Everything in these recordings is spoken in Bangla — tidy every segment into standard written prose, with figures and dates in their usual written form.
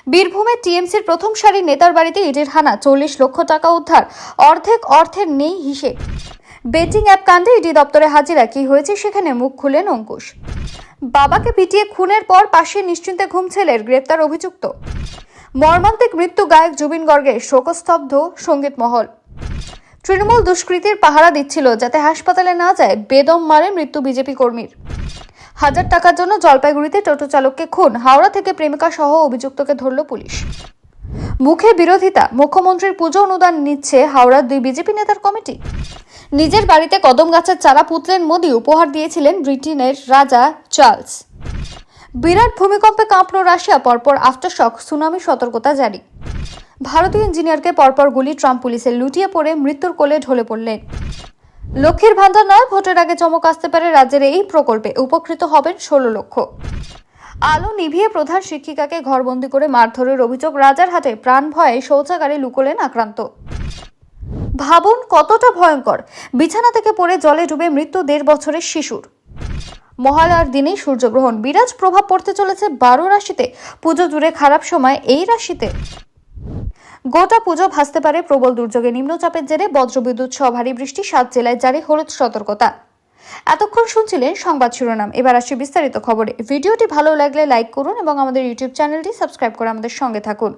বীরভূমে টিএমসির প্রথম সারির নেতার বাড়িতে ইডির হানা, 40 লক্ষ টাকা উদ্ধার, অর্ধেক অর্থের নেই হিসেব। বেটিং অ্যাপ কাণ্ডে ইডি দপ্তরে হাজিরা, কি হয়েছে সেখানে মুখ খুললেন অঙ্কুশ। বাবাকে পিটিয়ে খুনের পর পাশে নিশ্চিন্তে ঘুম ছেলের, গ্রেপ্তার অভিযুক্ত। মর্মান্তিক মৃত্যু গায়ক জুবিন গর্গের, শোকস্তব্ধ সঙ্গীত মহল। তৃণমূল দুষ্কৃতীর পাহারা দিচ্ছিল যাতে হাসপাতালে না যায়, বেদম মারে মৃত্যু বিজেপি কর্মীর। 1000 টাকার জন্য জলপাইগুড়িতে টোটো চালককে খুন, হাওড়া থেকে প্রেমিকা সহ অভিযুক্তকে ধরল পুলিশ। মুখে বিরোধিতা, মুখ্যমন্ত্রীর পুজো অনুদান নিচ্ছে হাওড়ার 2 বিজেপি নেতার কমিটি। নিজের বাড়িতে কদম গাছের চারা পুতলেন মোদি, উপহার দিয়েছিলেন ব্রিটেনের রাজা চার্লস। বিরাট ভূমিকম্পে কাঁপল রাশিয়া, পরপর আফটারশক, সুনামি সতর্কতা জারি। ভারতীয় ইঞ্জিনিয়ারকে পরপর গুলি, ট্রাম্প পুলিশের লুটিয়ে পড়ে মৃত্যুর কোলে ঢলে পড়লেন। লক্ষ্মীর ভান্ডার নয়, ভোটের আগে চমক আসতে পারে রাজ্যের এই প্রকল্পে, উপকৃত হবেন 16 লক্ষ। আলো নিভিয়ে প্রধান শিক্ষিকাকে ঘরবন্দি করে মারধরের অভিযোগ, রাজারহাটে প্রাণ ভয়ে শৌচাগারে লুকোলেন আক্রান্ত। ভাবুন কতটা ভয়ঙ্কর, বিছানা থেকে পড়ে জলে ডুবে মৃত্যু 1.5 বছরের শিশুর। মহালয়ার দিনেই সূর্যগ্রহণ, বিরাজ প্রভাব পড়তে চলেছে 12 রাশিতে। পুজো জুড়ে খারাপ সময় এই রাশিতে। গোটা পুজো ভাসতে পারে প্রবল দুর্যোগে, নিম্নচাপের জেরে বজ্রবিদ্যুৎ সহ ভারী বৃষ্টি, 7 জেলায় জারি হলুদ সতর্কতা। এতক্ষণ শুনছিলেন সংবাদ শিরোনাম, এবার আসি বিস্তারিত খবরে। ভিডিওটি ভালো লাগলে লাইক করুন এবং আমাদের ইউটিউব চ্যানেলটি সাবস্ক্রাইব করে আমাদের সঙ্গে থাকুন।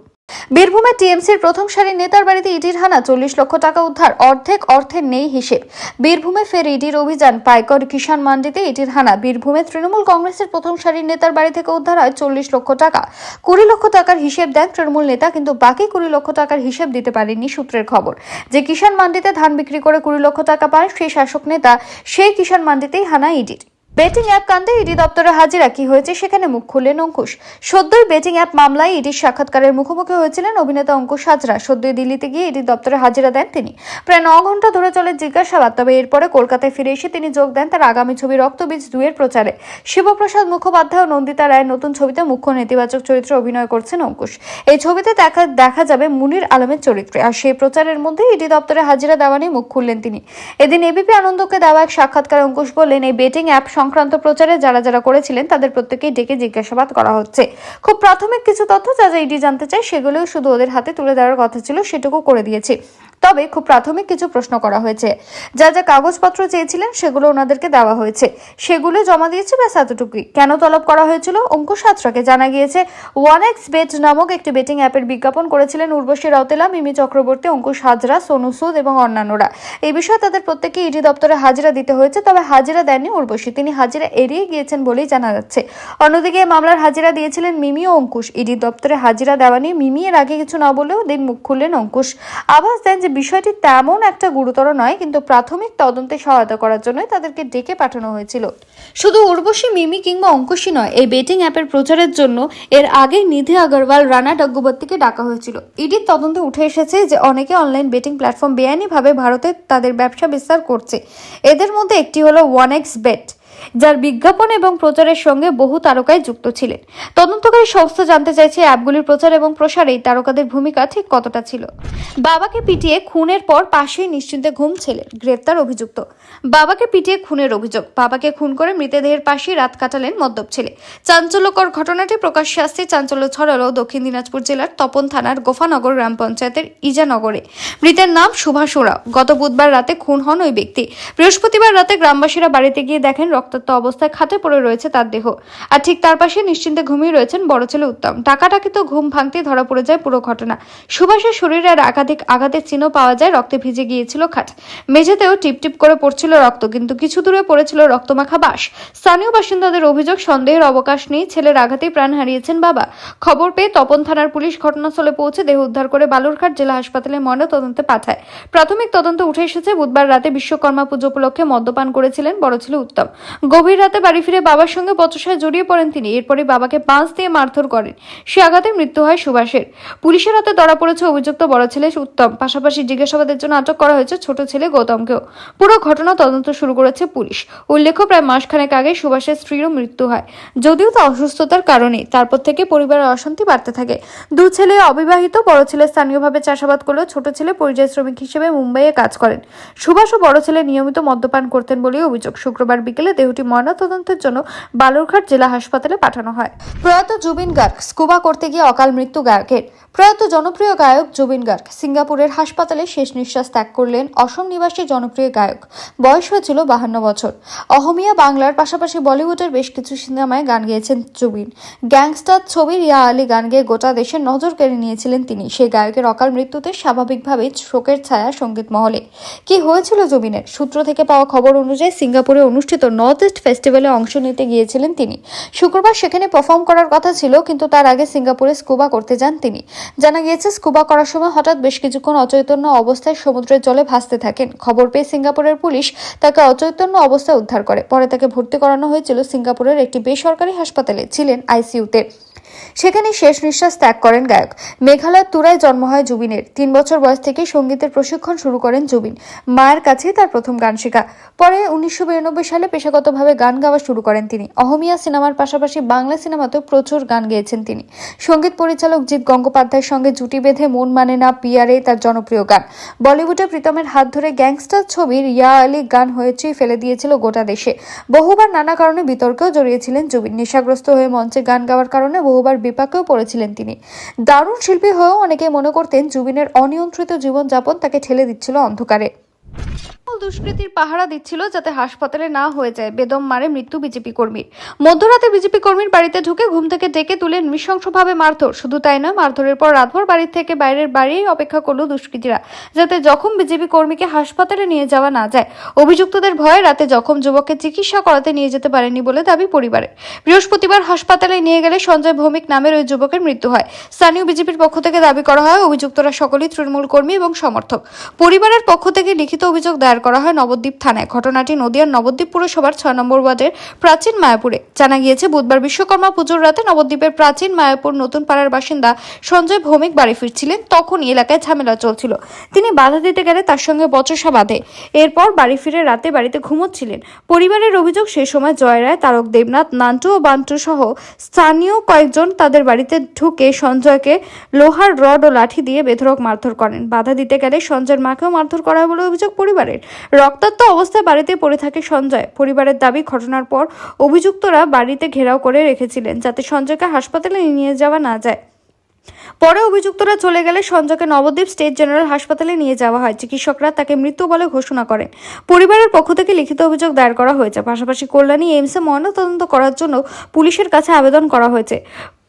বীরভূমে টিএমসির প্রথম সারির নেতার বাড়িতে ইডির হানা, 40 লক্ষ টাকা উদ্ধার, অর্ধেক অর্থের নেই হিসেব। বীরভূমে ফের ইডির অভিযান, পাইকর কিষাণ মান্ডিতে ইডির হানা। বীরভূমে তৃণমূল কংগ্রেসের প্রথম সারির নেতার বাড়ি থেকে উদ্ধার হয় 40 লক্ষ টাকা। 20 লক্ষ টাকার হিসেব দেন তৃণমূল নেতা, কিন্তু বাকি 20 লক্ষ টাকার হিসেব দিতে পারেননি সূত্রের খবর। যে কিষাণ মান্ডিতে ধান বিক্রি করে 20 লক্ষ টাকা পায় সেই শাসক নেতা, সেই কিষাণ মান্ডিতেই হানা ইডির। বেটিং অ্যাপ কাণ্ডে ইডি দপ্তরে হাজিরা, কি হয়েছে সেখানে মুখ খুললেন অঙ্কুশ। সদ্যই বেটিং অ্যাপ মামলায় ইডির সাক্ষাৎকারের মুখোমুখি হয়েছিলেন অভিনেতা অঙ্কুশ হাজরা। সদ্যই দিল্লিতে গিয়ে ইডি দপ্তরে হাজিরা দেন তিনি। প্রায় 9 ঘন্টা ধরে চলে জিজ্ঞাসাবাদ, তবে এরপরে কলকাতায় ফিরে এসে তিনি যোগ দেন তার আগামী ছবি রক্তবীজ 2 এর প্রচারে। শিবপ্রসাদ মুখোপাধ্যায় ও নন্দিতা রায়ের নতুন ছবিতে মুখ্য নেতিবাচক চরিত্রে অভিনয় করছেন অঙ্কুশ। এই ছবিতে দেখা যাবে মুনির আলমের চরিত্রে। আর সেই প্রচারের মধ্যে ইডি দপ্তরে হাজিরা দেওয়া নিয়ে মুখ খুললেন তিনি। এদিন এবিপি আনন্দকে দেওয়া এক সাক্ষাৎকারে অঙ্কুশ বললেন, এই বেটিং অ্যাপ সংক্রান্ত প্রচারে যারা যারা করেছিলেন তাদের প্রত্যেকেই ডেকে জিজ্ঞাসাবাদ করা হচ্ছে। খুব প্রাথমিক কিছু তথ্য যা যা ইডি জানতে চায় সেগুলো শুধু ওদের হাতে তুলে দেওয়ার কথা ছিল, সেটুকু করে দিয়েছি। তবে খুব প্রাথমিক কিছু প্রশ্ন করা হয়েছে, যা যা কাগজপত্র চেয়েছিলেন সেগুলো ওনাদেরকে দেওয়া হয়েছে, সেগুলো জমা দিয়েছে, ব্যাস এতটুকুই। কেন তলব করা হয়েছিল অঙ্কুশ হাজরাকে? জানা গিয়েছে 1xBet নামক একটি বেটিং অ্যাপের বিজ্ঞাপন করেছিলেন উর্বশী রাউতেলা, মিমি চক্রবর্তী, অঙ্কুশ হাজরা, সোনু সুদ এবং অন্যান্যরা। এই বিষয়ে তাদের প্রত্যেককে ইডি দপ্তরে হাজিরা দিতে হয়েছে, তবে হাজিরা দেননি উর্বশী, তিনি হাজিরা এড়িয়ে গিয়েছেন বলেই জানা যাচ্ছে। অন্যদিকে মামলার হাজিরা দিয়েছিলেন মিমি ও অঙ্কুশ। ইডি দপ্তরে হাজিরা দেওয়া নিয়ে মিমি এর আগে কিছু না বলেও দিন মুখ খুললেন অঙ্কুশ। আভাস দেন যে বিষয়টি তেমন একটা গুরুতর নয়, কিন্তু প্রাথমিক তদন্তে সহায়তা করার জন্যই তাদেরকে ডেকে পাঠানো হয়েছিল। শুধু উর্বশী, মিমি কিংবা অঙ্কুশই নয়, এই বেটিং অ্যাপের প্রচারের জন্য এর আগে নিধি আগরওয়াল, রানা ডগ্গুবর্তীকে ডাকা হয়েছিল। ইডির তদন্তে উঠে এসেছে যে অনেকে অনলাইন বেটিং প্ল্যাটফর্ম বেআইনিভাবে ভারতে তাদের ব্যবসা বিস্তার করছে। এদের মধ্যে একটি হলো 1xBet, যার বিজ্ঞাপন এবং প্রচারের সঙ্গে বহু তারকাই যুক্ত ছিলেন। তদন্তকারী সংস্থা জানতে চাইছে অ্যাপগুলির প্রচার এবং প্রসারে এই তারকাদের ভূমিকা ঠিক কতটা ছিল। বাবাকে পিটিয়ে খুনের পর পাশেই নিশ্চিন্তে ঘুম ছেলের, গ্রেপ্তার অভিযুক্ত। বাবাকে পিটিয়ে খুনের অভিযোগ, বাবাকে খুন করে মৃতদেহের পাশেই রাত কাটালেন মদ্যপ ছেলে। চাঞ্চল্যকর ঘটনাটি প্রকাশ্যে আসছে চাঞ্চল্য ছড়ালো দক্ষিণ দিনাজপুর জেলার তপন থানার গোফানগর গ্রাম পঞ্চায়েতের ইজানগরে। মৃতের নাম সুভাষ ওরাও। গত বুধবার রাতে খুন হন ওই ব্যক্তি। বৃহস্পতিবার রাতে গ্রামবাসীরা বাড়িতে গিয়ে দেখেন রক্তাক্ত অবস্থায় খাটে পড়ে রয়েছে তার দেহ, আর ঠিক তার পাশে নিশ্চিন্তে ঘুমিয়ে রয়েছেন বড় ছেলে উত্তম। টাকাটাকি তো ঘুম ভাঙতে ধরা পড়ে যায় পুরো ঘটনা। সুভাষের শরীরে একাধিক আঘাতের চিহ্ন পাওয়া যায়, রক্তে ভিজে গিয়েছিল খাট, মেঝেতেও টিপটিপ করে পড়ছিল রক্ত, কিন্তু কিছু দূরে পড়েছিল রক্তমাখা বাঁশ। স্থানীয় বাসিন্দাদের অভিযোগ, সন্দেহের অবকাশ নেই, ছেলের আঘাতেই প্রাণ হারিয়েছেন বাবা। খবর পেয়ে তপন থানার পুলিশ ঘটনাস্থলে পৌঁছে দেহ উদ্ধার করে বালুরঘাট জেলা হাসপাতালে ময়নাতদন্তে পাঠায়। প্রাথমিক তদন্তে উঠে এসেছে বুধবার রাতে বিশ্বকর্মা পুজো উপলক্ষে মদ্যপান করেছিলেন বড় ছেলে উত্তম। গভীর রাতে বাড়ি ফিরে বাবার সঙ্গে বচসায় জড়িয়ে পড়েন তিনি। এরপরে বাবাকে বাঁশ দিয়ে মারধর করেন। সে আঘাতে মৃত্যু হয় সুভাষের। পুলিশের হাতে ধরা পড়েছে অভিযুক্ত বড় ছেলে উত্তম। পাশাপাশি জিজ্ঞাসাবাদের জন্য আটক করা হয়েছে ছোট ছেলে গৌতমকেও। পুরো ঘটনা তদন্ত শুরু করেছে পুলিশ। উল্লেখ্য, প্রায় মাসখানেক আগে সুভাষের স্ত্রীরও মৃত্যু হয়, যদিও তা অসুস্থতার কারণে। তারপর থেকে পরিবারের অশান্তি বাড়তে থাকে। 2 ছেলে অবিবাহিত। বড় ছেলে স্থানীয়ভাবে চাষাবাদ করলেও ছোট ছেলে পরিযায়ী শ্রমিক হিসেবে মুম্বাইয়ে কাজ করেন। সুভাষ ও বড় ছেলে নিয়মিত মদ্যপান করতেন বলেই অভিযোগ। শুক্রবার বিকেলে দেহটি ময়নাতদন্তের জন্য বালুরঘাট জেলা হাসপাতালে পাঠানো হয়। প্রয়াত জুবিন গার্গ স্কুবা করতে গিয়ে অকাল মৃত্যু গায়কের। প্রয়াত জনপ্রিয় গায়ক জুবিন গার্গ সিঙ্গাপুরের হাসপাতালে শেষ নিঃশ্বাস ত্যাগ করলেন। অসম নিবাসী জনপ্রিয় গায়ক, বয়স হয়েছিল 52 বছর। অহমিয়া বাংলার পাশাপাশি বলিউডের বেশ কিছু সিনেমায় গান গেয়েছেন জুবিন। গ্যাংস্টার ছবির ইয়া আলী গান গেয়ে গোটা দেশের নজর কেড়ে নিয়েছিলেন তিনি। সেই গায়কের অকাল মৃত্যুতে স্বাভাবিকভাবেই শোকের ছায়া সঙ্গীত মহলে। কি হয়েছিল জুবিনের? সূত্র থেকে পাওয়া খবর অনুযায়ী সিঙ্গাপুরে অনুষ্ঠিত নর্থ ইস্ট ফেস্টিভ্যালে অংশ নিতে গিয়েছিলেন তিনি। শুক্রবার সেখানে পারফর্ম করার কথা ছিল, কিন্তু তার আগে সিঙ্গাপুরে স্কুবা করতে যান তিনি। জানা গিয়েছে, স্কুবা করার সময় হঠাৎ বেশ কিছুক্ষণ অচৈতন্য অবস্থায় সমুদ্রের জলে ভাসতে থাকেন। খবর পেয়ে সিঙ্গাপুরের পুলিশ তাকে অচৈতন্য অবস্থায় উদ্ধার করে। পরে তাকে ভর্তি করানো হয়েছিল সিঙ্গাপুরের একটি বেসরকারি হাসপাতালে, ছিলেন আইসিইউতে। সেখানে শেষ নিঃশ্বাস ত্যাগ করেন গায়ক। মেঘালয়ের তুরায় জন্ম হয় জুবিনের। 3 বছর বয়স থেকে সঙ্গীতের প্রশিক্ষণ শুরু করেন জুবিন। মায়ের কাছেই তার প্রথম গান শেখা। পরে 1992 সালে পেশাগতভাবে গান গাওয়া শুরু করেন তিনি। অহমিয়া সিনেমার পাশাপাশি বাংলা সিনেমাতেও প্রচুর গান গেয়েছেন তিনি। সঙ্গীত পরিচালক জিৎ গঙ্গোপাধ্যায়ের সঙ্গে জুটি বেঁধে মন মানে না পিয়ারে তার জনপ্রিয় গান। বলিউডে প্রীতমের হাত ধরে গ্যাংস্টার ছবির ইয়া আলী গান হয়েছেই ফেলে দিয়েছিল গোটা দেশে। বহুবার নানা কারণে বিতর্কেও জড়িয়েছিলেন জুবিন। নেশাগ্রস্ত হয়ে মঞ্চে গান গাওয়ার কারণে বহুবার বিপাকেও পড়েছিলেন তিনি। দারুণ শিল্পী হয়েও অনেকেই মনে করতেন জুবিনের অনিয়ন্ত্রিত জীবনযাপন তাকে ঠেলে দিচ্ছিল অন্ধকারে। দুষ্কৃতীর পাহারা দিচ্ছিল যাতে হাসপাতালে না হয়ে যায়। বেদম মারে মৃত্যু বিজেপি কর্মীর। মধ্যরাতে বিজেপি কর্মীর বাড়িতে ঢুকে ঘুম থেকে ডেকে তুলে নৃশংসভাবে মারধর। শুধু তাই নয়, মারধরের পর রাতভর বাড়ি থেকে বাইরের বাড়িই অপেক্ষা করলো দুষ্কৃতীরা, যাতে জখম বিজেপি কর্মীকে হাসপাতালে নিয়ে যাওয়া না যায়। অভিযুক্তদের ভয়ে রাতে জখম যুবককে চিকিৎসা করাতে নিয়ে যেতে পারেনি বলে দাবি পরিবারের। বৃহস্পতিবার হাসপাতালে নিয়ে গেলে সঞ্জয় ভৌমিক নামের ওই যুবকের মৃত্যু হয়। স্থানীয় বিজেপির পক্ষ থেকে দাবি করা হয় অভিযুক্তরা সকলেই তৃণমূল কর্মী এবং সমর্থক। পরিবারের পক্ষ থেকে লিখিত অভিযোগ দায়ের করা হয় নবদ্বীপ থানায়। ঘটনাটি নদিয়ার নবদ্বীপ পুরসভার 6 নম্বর ওয়ার্ডের প্রাচীন মায়াপুরে। জানা গিয়েছে, বুধবার বিশ্বকর্মা পুজোর রাতে নবদ্বীপের প্রাচীন মায়াপুর নতুন পাড়ার বাসিন্দা সঞ্জয় ভৌমিক বাড়ি ফিরছিলেন। তখনই এলাকায় ঝামেলা চলছিল। তিনি বাধা দিতে গেলে তার সঙ্গে বচসা বাঁধে। এরপর বাড়ি ফিরে রাতে বাড়িতে ঘুমোচ্ছিলেন। পরিবারের অভিযোগ, সেই সময় জয় রায়, তারক দেবনাথ, নান্টু ও বান্টু সহ স্থানীয় কয়েকজন তাদের বাড়িতে ঢুকে সঞ্জয়কে লোহার রড ও লাঠি দিয়ে বেধড়ক মারধর করেন। বাধা দিতে গেলে সঞ্জয়ের মাকেও মারধর করা হয় বলে অভিযোগ পরিবারের। রক্তাক্ত অবস্থায় বাড়িতে পড়ে থাকে সঞ্জয়। পরিবারের দাবি, ঘটনার পর অভিযুক্তরা বাড়িতে ঘেরাও করে রেখেছিলেন যাতে সঞ্জয়কে হাসপাতালে নিয়ে যাওয়া না যায়। পরে অভিযুক্তরা চলে গেলে সঞ্জয়কে নবদ্বীপ স্টেট জেনারেল হাসপাতালে নিয়ে যাওয়া হয়। চিকিৎসকরা তাকে মৃত্যু বলে ঘোষণা করেন। পরিবারের পক্ষ থেকে লিখিত অভিযোগ দায়ের করা হয়েছে। পাশাপাশি কল্যাণী এইমসে ময়নাতদন্ত করার জন্য পুলিশের কাছে আবেদন করা হয়েছে।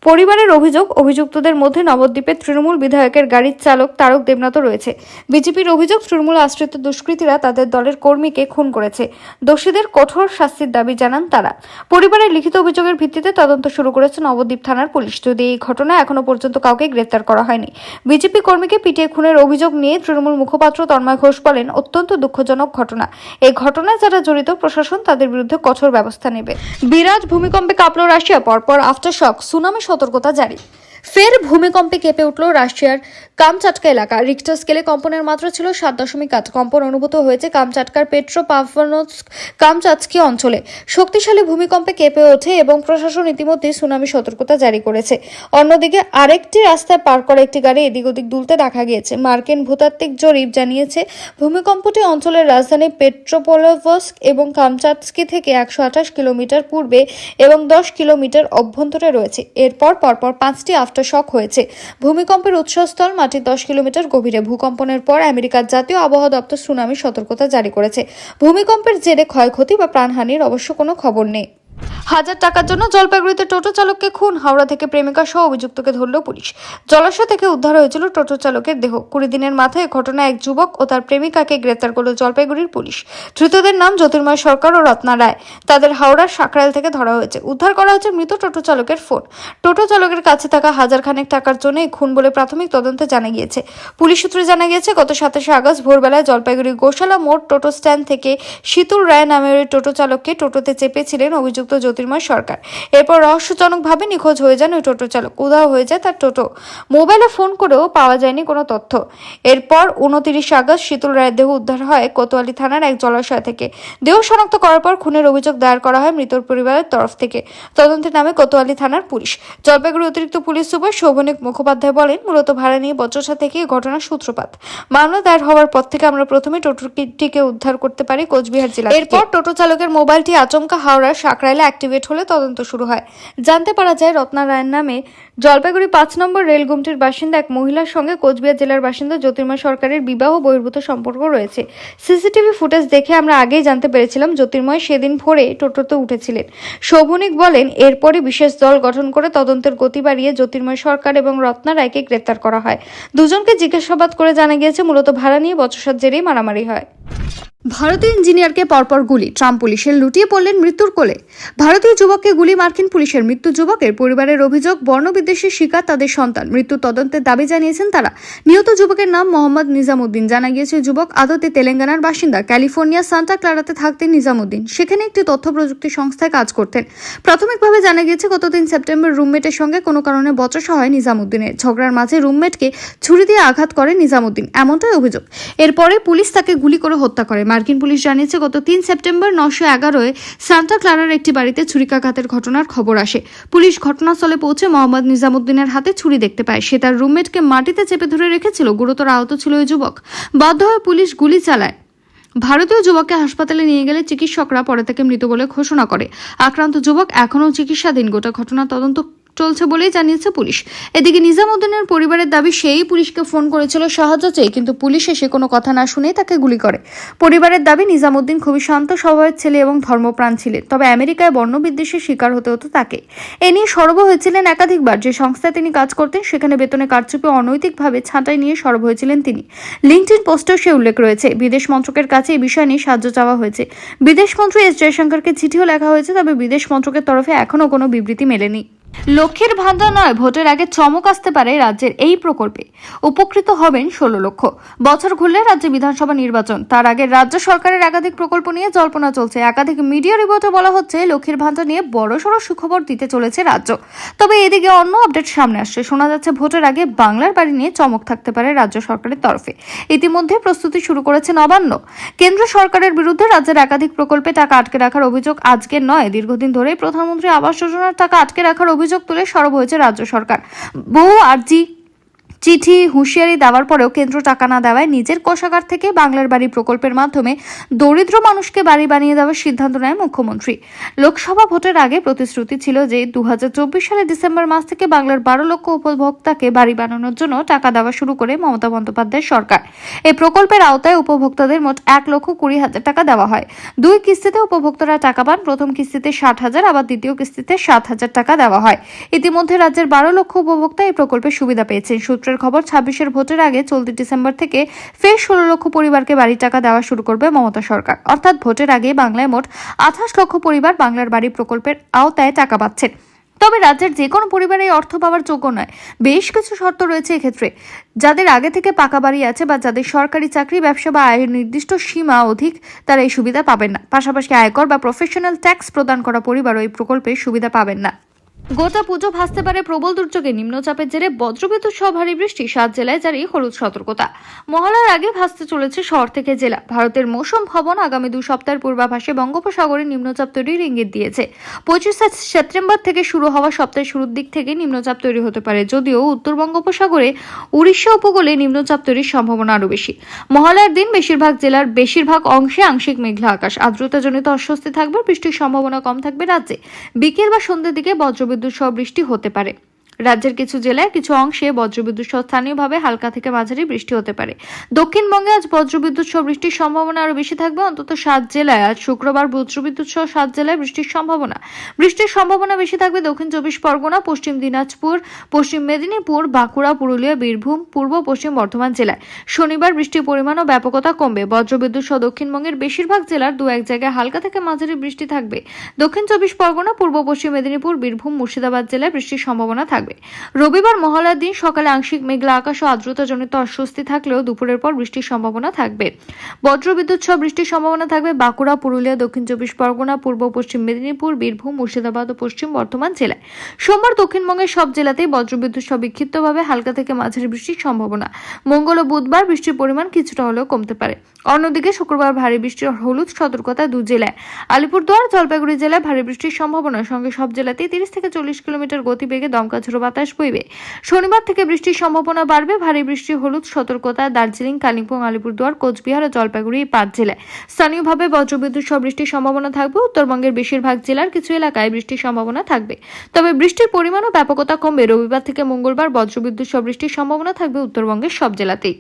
পরিবারের অভিযোগ, অভিযুক্তদের মধ্যে নবদ্বীপের তৃণমূল বিধায়কের গাড়ির চালক তারক দেবনাথও রয়েছে। বিজেপির অভিযোগ, তৃণমূল আশ্রিত দুষ্কৃতীরা তাদের দলের কর্মীকে খুন করেছে। দোষীদের কঠোর শাস্তির দাবি জানান তারা। পরিবারের লিখিত অভিযোগের ভিত্তিতে তদন্ত শুরু করেছে নবদ্বীপ থানার পুলিশ। যদি এই ঘটনায় এখনো পর্যন্ত কাউকে গ্রেফতার করা হয়নি। বিজেপি কর্মীকে পিটিয়ে খুনের অভিযোগ নিয়ে তৃণমূল মুখপাত্র তন্ময় ঘোষ বলেন, অত্যন্ত দুঃখজনক ঘটনা। এই ঘটনায় যারা জড়িত, প্রশাসন তাদের বিরুদ্ধে কঠোর ব্যবস্থা নেবে। বিরাট ভূমিকম্পে কাঁপল রাশিয়া, পরপর আফটারশক, সুনামি সতর্কতা জারি। ফের ভূমিকম্পে কেঁপে উঠল রাশিয়ার কামচাটকা এলাকা। রিক্টার স্কেলে কম্পনের মাত্রা ছিল 7.8। কম্পন অনুভূত হয়েছে কামচাটকার পেট্রোপাভনস্ক কামচাটস্কি অঞ্চলে। শক্তিশালী ভূমিকম্পে কেঁপে ওঠে এবং প্রশাসন ইতিমধ্যে সুনামি সতর্কতা জারি করেছে। অন্যদিকে আরেকটি রাস্তায় পার করা একটি গাড়ি এদিক ওদিক দুলতে দেখা গিয়েছে। মার্কিন ভূতাত্ত্বিক জরিপ জানিয়েছে ভূমিকম্পটি অঞ্চলের রাজধানী পেট্রোপোলভস্ক এবং কামচাটস্কি থেকে 128 কিলোমিটার পূর্বে এবং 10 কিলোমিটার অভ্যন্তরে রয়েছে। এরপর পরপর 5টি আফটারশক হয়েছে। ভূমিকম্পের উৎসস্থল মাটির 10 কিলোমিটার গভীরে। ভূকম্পনের পর আমেরিকার জাতীয় আবহাওয়া দপ্তর সুনামি সতর্কতা জারি করেছে। ভূমিকম্পের জেরে ক্ষয়ক্ষতি বা প্রাণহানির অবশ্য কোনো খবর নেই। 1000 টাকার জন্য জলপাইগুড়িতে টোটো চালককে খুন। হাওড়া থেকে প্রেমিকা সহ অভিযুক্তকে ধরল পুলিশ। জলাশয় থেকে উদ্ধার হয়েছিল টোটো চালকের দেহ। 20 দিনের মাথায় ঘটনায় এক যুবক ও তার প্রেমিকাকে গ্রেফতার করল জলপাইগুড়ির পুলিশ। ধৃতদের নাম জ্যোতির্ময় সরকার ও রত্না রায়। তাদের হাওড়ার সাকরাইল থেকে ধরা হয়েছে। উদ্ধার করা হয়েছে মৃত টোটো চালকের ফোন। টোটো চালকের কাছে থাকা 1000 খানেক টাকার জন্য এই খুন বলে প্রাথমিক তদন্তে জানা গিয়েছে। পুলিশ সূত্রে জানা গিয়েছে, গত 27 আগস্ট ভোরবেলায় জলপাইগুড়ি গোশালা মোড় টোটো স্ট্যান্ড থেকে শীতুল রায় নামের ওই টোটো চালককে টোটোতে চেপেছিলেন অভিযুক্ত জ্যোতির্ময় সরকার। এরপর রহস্যজনকভাবে নিখোঁজ হয়ে যান ওই টোটো চালক। উধাও হয়ে যায় তার টোটো। মোবাইলে ফোন করেও পাওয়া যায়নি কোনো তথ্য। এরপর 29 আগস্ট শীতল রায়ের দেহ উদ্ধার হয় কোতোয়ালি থানার এক জলাশয় থেকে। দেহ শনাক্ত করার পর খুনের অভিযোগ দায়ের করা হয় মৃতর পরিবারের তরফ থেকে। তদন্তের নামে কোতোয়ালি থানার পুলিশ। জলপাইগুড়ি অতিরিক্ত পুলিশ সুপার শোভনিক মুখোপাধ্যায় বলেন, মূলত ভাড়া নিয়ে বচসা থেকে ঘটনার সূত্রপাত। মামলা দায়ের হওয়ার পর থেকে আমরা প্রথমে টোটোটিকে উদ্ধার করতে পারি কোচবিহার জেলা। এরপর টোটো চালকের মোবাইলটি আচমকা হাওড়ার সাকরাইলে অ্যাক্টিভেট হলে তদন্ত শুরু হয়। জানতে পারা যায় রত্না রায়ের নামে জলপাইগুড়ি 5 নম্বর রেলগুমটির বাসিন্দা এক মহিলার সঙ্গে কোচবিহার জেলার বাসিন্দা জ্যোতির্ময় সরকারের বিবাহ বহির্ভূত সম্পর্ক রয়েছে। সিসিটিভি ফুটেজ দেখে আমরা আগেই জানতে পেরেছিলাম জ্যোতির্ময় সেদিন ভোরে টোটোতে উঠেছিলেন। শোভনিক বলেন, এরপরই বিশেষ দল গঠন করে তদন্তের গতি বাড়িয়ে জ্যোতির্ময় সরকার এবং রত্না রায়কে গ্রেপ্তার করা হয়। দুজনকে জিজ্ঞাসাবাদ করে জানা গিয়েছে মূলত ভাড়া নিয়ে বচসার জেরেই মারামারি হয়। ভারতীয় ইঞ্জিনিয়ারকে পরপর গুলি, ট্রাম্প পুলিশের লুটিয়ে পড়লেন মৃত্যুর কোলে। ভারতীয় যুবককে গুলি, মার্কিন পুলিশের মৃত্যু। যুবকের পরিবারের অভিযোগ, বর্ণবিদ্বেষের শিকার তাদের সন্তান। মৃত্যু তদন্তের দাবি জানিয়েছেন তারা। নিহত যুবকের নাম মোহাম্মদ নিজামুদ্দিন। জানা গিয়েছে যুবক আদতে তেলেঙ্গানার বাসিন্দা। ক্যালিফোর্নিয়া সান্টা ক্লারাতে থাকতেন নিজামুদ্দিন। সেখানে একটি তথ্য প্রযুক্তি সংস্থায় কাজ করতেন। প্রাথমিকভাবে জানা গিয়েছে গত 3 সেপ্টেম্বর রুমমেটের সঙ্গে কোনো কারণে বচসা হয় নিজামুদ্দিনের। ঝগড়ার মাঝে রুমমেটকে ছুরি দিয়ে আঘাত করে নিজামুদ্দিন, এমনটাই অভিযোগ। এরপরে পুলিশ তাকে গুলি করে হত্যা করে। মার্কিন পুলিশ জানিয়েছে গত 3 সেপ্টেম্বর 911-এ সান্টা ক্লারার একটি বাড়িতে ছুরিকাঘাতের ঘটনার খবর আসে। পুলিশ ঘটনাস্থলে পৌঁছে মোহাম্মদ নিজামুদ্দিনের হাতে ছুরি দেখতে পায়। সে তার রুমমেটকে মাটিতে চেপে ধরে রেখেছিল। গুরুতর আহত ছিল ওই যুবক। বাধ্য হয়ে পুলিশ গুলি চালায়। ভারতীয় যুবককে হাসপাতালে নিয়ে গেলে চিকিৎসকরা পরে তাকে মৃত বলে ঘোষণা করে। আক্রান্ত যুবক এখনও চিকিৎসাধীন। গোটা ঘটনা তদন্ত চলছে বলেই জানিয়েছে পুলিশ। এদিকে নিজামুদ্দিনের পরিবারের দাবি, সেই পুলিশকে ফোন করেছিল সাহায্য চেয়ে, কিন্তু পুলিশ এসে কোনো কথা না শুনেই তাকে গুলি করে। পরিবারের দাবি, নিজামুদ্দিন খুবই শান্ত স্বভাবের ছেলে এবং ধর্মপ্রাণ ছিলেন। তবে আমেরিকায় বর্ণবিদ্বেষের শিকার হতে হতো তাকে। এ নিয়ে সরব হয়েছিলেন একাধিকবার। যে সংস্থায় তিনি কাজ করতেন সেখানে বেতনে কারচুপি অনৈতিকভাবে ছাঁটাই নিয়ে সরব হয়েছিলেন তিনি। লিঙ্কডইন পোস্টেও সে উল্লেখ রয়েছে। বিদেশ মন্ত্রকের কাছে এই বিষয় নিয়ে সাহায্য চাওয়া হয়েছে। বিদেশ মন্ত্রী এস জয়শঙ্করকে চিঠিও লেখা হয়েছে, তবে বিদেশ মন্ত্রকের তরফে এখনও কোনো বিবৃতি মেলেনি। লক্ষ্যের ভান্ডার নয়, ভোটের আগে চমক আসতে পারে রাজ্যের এই প্রকল্পে। উপকৃত হবেন 16 লক্ষ। বছর ঘুরলে রাজ্যে বিধানসভা নির্বাচন, তার আগে রাজ্য সরকারের একাধিক প্রকল্প নিয়ে জল্পনা চলছে। একাধিক মিডিয়া রিপোর্টে বলা হচ্ছে লক্ষ্যের ভান্ডার নিয়ে বড়সড় সুখবর দিতে চলেছে রাজ্য। তবে এদিকে অন্য আপডেট সামনে আসছে। শোনা যাচ্ছে ভোটের আগে বাংলার বাড়ি নিয়ে চমক থাকতে পারে রাজ্য সরকারের তরফে। ইতিমধ্যে প্রস্তুতি শুরু করেছে নবান্ন। কেন্দ্র সরকারের বিরুদ্ধে রাজ্যের একাধিক প্রকল্পে টাকা আটকে রাখার অভিযোগ আজকের নয়, দীর্ঘদিন ধরেই প্রধানমন্ত্রী আবাস যোজনার টাকা আটকে রাখার অভিযোগ তুলে সরব হয়েছে রাজ্য সরকার। বহু আর্জি, চিঠি, হুঁশিয়ারি দেওয়ার পরেও কেন্দ্র টাকা না দেওয়ায় নিজের কোষাগার থেকে বাংলার বাড়ি প্রকল্পের মাধ্যমে দরিদ্র মানুষকে বাড়ি বানিয়ে দেওয়ার সিদ্ধান্ত নেয় মুখ্যমন্ত্রী। লোকসভা ভোটের আগে প্রতিশ্রুতি ছিল যে 2024 সালের ডিসেম্বর মাস থেকে বাংলার 12 লক্ষ উপভোক্তাকে বাড়ি বানানোর জন্য টাকা দেওয়া শুরু করে মমতা বন্দ্যোপাধ্যায়ের সরকার। এই প্রকল্পের আওতায় উপভোক্তাদের মোট 1,20,000 টাকা দেওয়া হয়। 2 কিস্তিতে উপভোক্তারা টাকা পান। প্রথম কিস্তিতে 60,000, আবার দ্বিতীয় কিস্তিতে 7,000 টাকা দেওয়া হয়। ইতিমধ্যে রাজ্যের 12 লক্ষ উপভোক্তা এই প্রকল্পের সুবিধা পেয়েছেন। সূত্রের খবর, 26-এর ভোটের আগে চলতি ডিসেম্বর থেকে ফের 16 লক্ষ পরিবারকে বাড়ির টাকা দেওয়া শুরু করবে মমতা সরকার। অর্থাৎ ভোটের আগে বাংলায় মোট 28 লক্ষ পরিবার বাংলার বাড়ি প্রকল্পের আওতায় টাকা পাচ্ছেন। তবে রাজ্যের যে কোনো পরিবার এই অর্থ পাওয়ার যোগ্য নয়। বেশ কিছু শর্ত রয়েছে এক্ষেত্রে। যাদের আগে থেকে পাকা বাড়ি আছে বা যাদের সরকারি চাকরি, ব্যবসা বা আয়ের নির্দিষ্ট সীমা অধিক, তারা এই সুবিধা পাবেন না। পাশাপাশি আয়কর বা প্রফেশনাল ট্যাক্স প্রদান করা পরিবারও এই প্রকল্পের সুবিধা পাবেন না। গোটা পুজো ভাসতে পারে প্রবল দুর্যোগে। নিম্নচাপের জেরে বজ্রবিদ্যুৎ সহ ভারী বৃষ্টি, 7 জেলায় জারি হলুদ সতর্কতা। মহালয়ার আগে ভাসতে চলেছে শহর থেকে জেলা। ভারতের মৌসুম ভবন আগামী 2 সপ্তাহের পূর্বাভাসে বঙ্গোপসাগরে নিম্নচাপ তৈরির ইঙ্গিত দিয়েছে। 25 সেপ্টেম্বর থেকে শুরু হওয়া সপ্তাহের শুরুর দিক থেকে নিম্নচাপ তৈরি হতে পারে, যদিও উত্তর বঙ্গোপসাগরে উড়িষ্যা উপকূলে নিম্নচাপ তৈরির সম্ভাবনা আরও বেশি। মহালয়ার দিন বেশিরভাগ জেলার বেশিরভাগ অংশে আংশিক মেঘলা আকাশ, আর্দ্রতাজনিত অস্বস্তি থাকবে। বৃষ্টির সম্ভাবনা কম থাকবে রাজ্যে। বিকেল বা সন্ধ্যের দিকে বজ্রবিদ্যুৎ সহ বৃষ্টি হতে পারে। রাজ্যের কিছু জেলায় কিছু অংশে বজ্রবিদ্যুৎ সহ স্থানীয়ভাবে হালকা থেকে মাঝারি বৃষ্টি হতে পারে। দক্ষিণবঙ্গে আজ বজ্রবিদ্যুৎ সহ বৃষ্টির সম্ভাবনা আরও বেশি থাকবে। অন্তত 7 জেলায় আজ শুক্রবার বজ্রবিদ্যুৎ সহ 7 জেলায় বৃষ্টির সম্ভাবনা বেশি থাকবে। দক্ষিণ 24 পরগনা, পশ্চিম দিনাজপুর, পশ্চিম মেদিনীপুর, বাঁকুড়া, পুরুলিয়া, বীরভূম, পূর্ব পশ্চিম বর্ধমান জেলায়। শনিবার বৃষ্টির পরিমাণ ও ব্যাপকতা কমবে। বজ্রবিদ্যুৎ সহ দক্ষিণবঙ্গের বেশিরভাগ জেলার 2-1 জায়গায় হালকা থেকে মাঝারি বৃষ্টি থাকবে। দক্ষিণ 24 পরগনা, পূর্ব পশ্চিম মেদিনীপুর, বীরভূম, মুর্শিদাবাদ জেলায় বৃষ্টির সম্ভাবনা থাকবে। থাকবে। রবিবার মহালয়ার দিন সকালে আংশিক মেঘলা আকাশ ও আর্দ্রতাজনিত অস্বস্তি থাকলেও দুপুরের পর বৃষ্টির সম্ভাবনা থাকবে। বজ্রবিদ্যুৎ সহ বৃষ্টির সম্ভাবনা থাকবে বাঁকুড়া, পুরুলিয়া, দক্ষিণ চব্বিশ পরগনা, পূর্ব পশ্চিম মেদিনীপুর, বীরভূম, মুর্শিদাবাদ ও পশ্চিম বর্ধমান জেলায়। সোমবার দক্ষিণবঙ্গের সব জেলাতেই বজ্রবিদ্যুৎ সহ বিক্ষিপ্তভাবে হালকা থেকে মাঝারি বৃষ্টির সম্ভাবনা। মঙ্গল ও বুধবার বৃষ্টির পরিমাণ কিছুটা হলেও কমতে পারে। অন্যদিকে শুক্রবার ভারী বৃষ্টির হলুদ সতর্কতা 2 জেলায়। আলিপুরদুয়ার, জলপাইগুড়ি জেলায় ভারী বৃষ্টির সম্ভাবনার সঙ্গে সব জেলাতেই 30 থেকে 40 কিলোমিটার গতিবেগে দমকা ঝোড়ো বাতাস বইবে। শনিবার থেকে বৃষ্টির সম্ভাবনা বাড়বে। ভারী বৃষ্টির হলুদ সতর্কতা দার্জিলিং, কালিম্পং, আলিপুরদুয়ার, কোচবিহার ও জলপাইগুড়ি 5 জেলায়। স্থানীয়ভাবে বজ্রবিদ্যুৎ সহ বৃষ্টির সম্ভাবনা থাকবে। উত্তরবঙ্গের বেশিরভাগ জেলার কিছু এলাকায় বৃষ্টির সম্ভাবনা থাকবে, তবে বৃষ্টির পরিমাণ ও ব্যাপকতা কমবে। রবিবার থেকে মঙ্গলবার বজ্রবিদ্যুৎ সহ বৃষ্টির সম্ভাবনা থাকবে উত্তরবঙ্গের সব জেলাতেই।